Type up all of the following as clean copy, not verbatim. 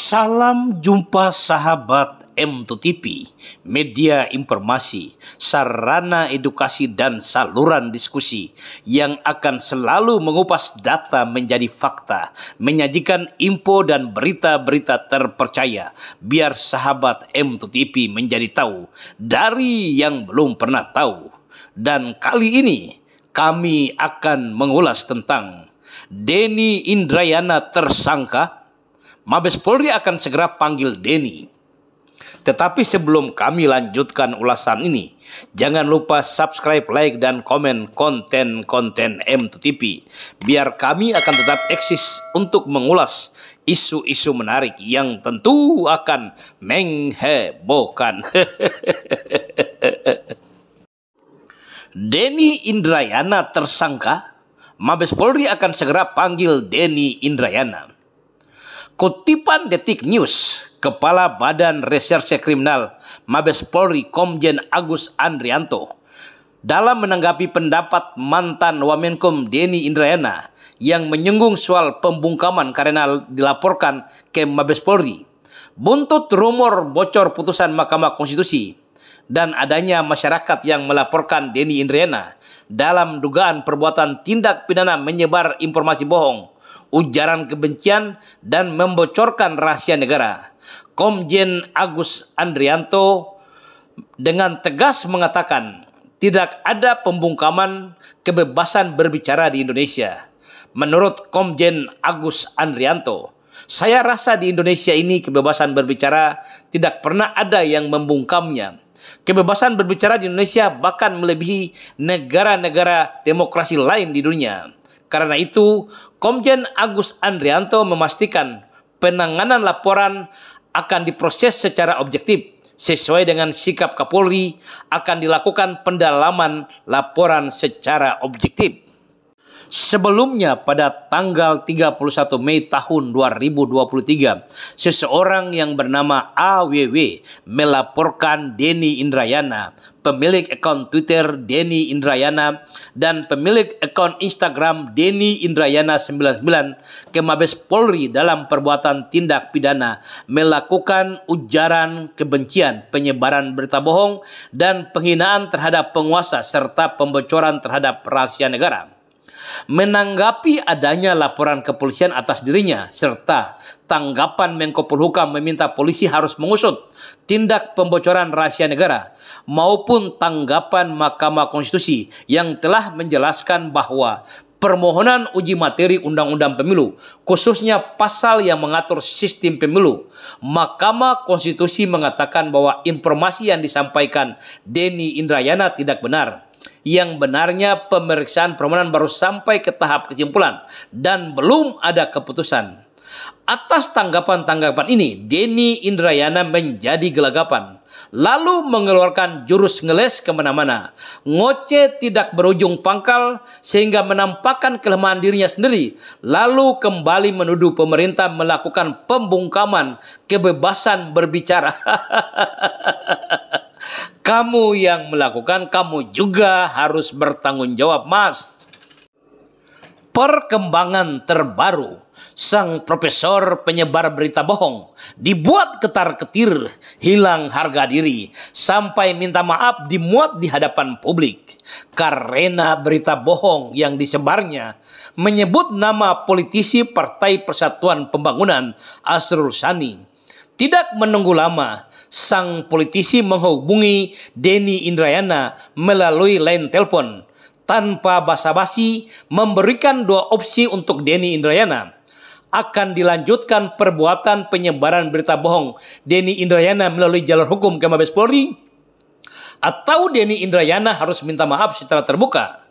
Salam jumpa sahabat M2TV, media informasi, sarana edukasi dan saluran diskusi yang akan selalu mengupas data menjadi fakta, menyajikan info dan berita-berita terpercaya, biar sahabat M2TV menjadi tahu dari yang belum pernah tahu. Dan kali ini kami akan mengulas tentang Denny Indrayana tersangka. Mabes Polri akan segera panggil Denny. Tetapi sebelum kami lanjutkan ulasan ini, jangan lupa subscribe, like, dan komen konten-konten M2TV. Biar kami akan tetap eksis untuk mengulas isu-isu menarik yang tentu akan menghebohkan. Denny Indrayana tersangka. Mabes Polri akan segera panggil Denny Indrayana. Kutipan Detik News, Kepala Badan Reserse Kriminal Mabes Polri Komjen Agus Andrianto dalam menanggapi pendapat mantan Wamenkum Denny Indrayana yang menyinggung soal pembungkaman karena dilaporkan ke Mabes Polri, buntut rumor bocor putusan Mahkamah Konstitusi dan adanya masyarakat yang melaporkan Denny Indrayana dalam dugaan perbuatan tindak pidana menyebar informasi bohong, ujaran kebencian, dan membocorkan rahasia negara. Komjen Agus Andrianto dengan tegas mengatakan tidak ada pembungkaman kebebasan berbicara di Indonesia. Menurut Komjen Agus Andrianto, saya rasa di Indonesia ini kebebasan berbicara tidak pernah ada yang membungkamnya. Kebebasan berbicara di Indonesia bahkan melebihi negara-negara demokrasi lain di dunia. Karena itu, Komjen Agus Andrianto memastikan penanganan laporan akan diproses secara objektif. Sesuai dengan sikap Kapolri, akan dilakukan pendalaman laporan secara objektif. Sebelumnya pada tanggal 31 Mei tahun 2023, seseorang yang bernama AWW melaporkan Denny Indrayana, pemilik akun Twitter Denny Indrayana, dan pemilik akun Instagram Denny Indrayana 99 ke Mabes Polri dalam perbuatan tindak pidana melakukan ujaran kebencian, penyebaran berita bohong, dan penghinaan terhadap penguasa serta pembocoran terhadap rahasia negara. Menanggapi adanya laporan kepolisian atas dirinya serta tanggapan Menko Polhukam meminta polisi harus mengusut tindak pembocoran rahasia negara maupun tanggapan Mahkamah Konstitusi yang telah menjelaskan bahwa permohonan uji materi Undang-Undang Pemilu, khususnya pasal yang mengatur sistem pemilu, Mahkamah Konstitusi mengatakan bahwa informasi yang disampaikan Denny Indrayana tidak benar. Yang benarnya pemeriksaan permohonan baru sampai ke tahap kesimpulan dan belum ada keputusan. Atas tanggapan-tanggapan ini, Denny Indrayana menjadi gelagapan, lalu mengeluarkan jurus ngeles kemana-mana. Ngoceh tidak berujung pangkal sehingga menampakkan kelemahan dirinya sendiri, lalu kembali menuduh pemerintah melakukan pembungkaman kebebasan berbicara. Kamu yang melakukan, kamu juga harus bertanggung jawab, Mas. Perkembangan terbaru, sang profesor penyebar berita bohong dibuat ketar-ketir, hilang harga diri, sampai minta maaf dimuat di hadapan publik. Karena berita bohong yang disebarnya menyebut nama politisi Partai Persatuan Pembangunan Asrul Sani. Tidak menunggu lama, sang politisi menghubungi Denny Indrayana melalui line telepon. Tanpa basa-basi, memberikan dua opsi untuk Denny Indrayana. Akan dilanjutkan perbuatan penyebaran berita bohong Denny Indrayana melalui jalur hukum ke Mabes Polri, atau Denny Indrayana harus minta maaf secara terbuka.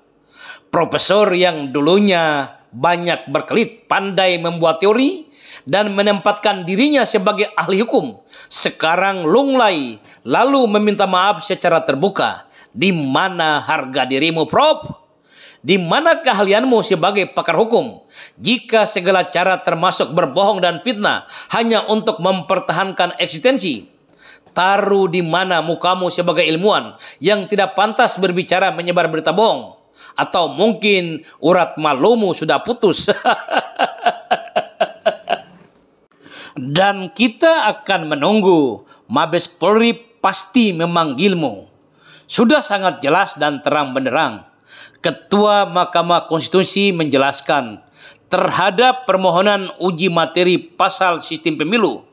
Profesor yang dulunya banyak berkelit, pandai membuat teori, dan menempatkan dirinya sebagai ahli hukum, sekarang lunglai lalu meminta maaf secara terbuka. Di mana harga dirimu, Prof? Di mana keahlianmu sebagai pakar hukum? Jika segala cara termasuk berbohong dan fitnah hanya untuk mempertahankan eksistensi, taruh di mana mukamu sebagai ilmuwan yang tidak pantas berbicara menyebar berita bohong? Atau mungkin urat malumu sudah putus? Dan kita akan menunggu. Mabes Polri pasti memanggilmu. Sudah sangat jelas dan terang benderang. Ketua Mahkamah Konstitusi menjelaskan terhadap permohonan uji materi pasal sistem pemilu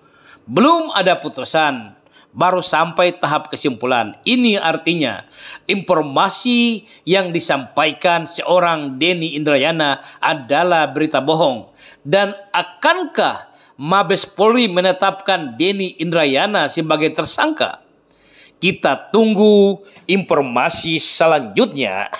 belum ada putusan, baru sampai tahap kesimpulan. Ini artinya informasi yang disampaikan seorang Denny Indrayana adalah berita bohong. Dan akankah Mabes Polri menetapkan Denny Indrayana sebagai tersangka? Kita tunggu informasi selanjutnya.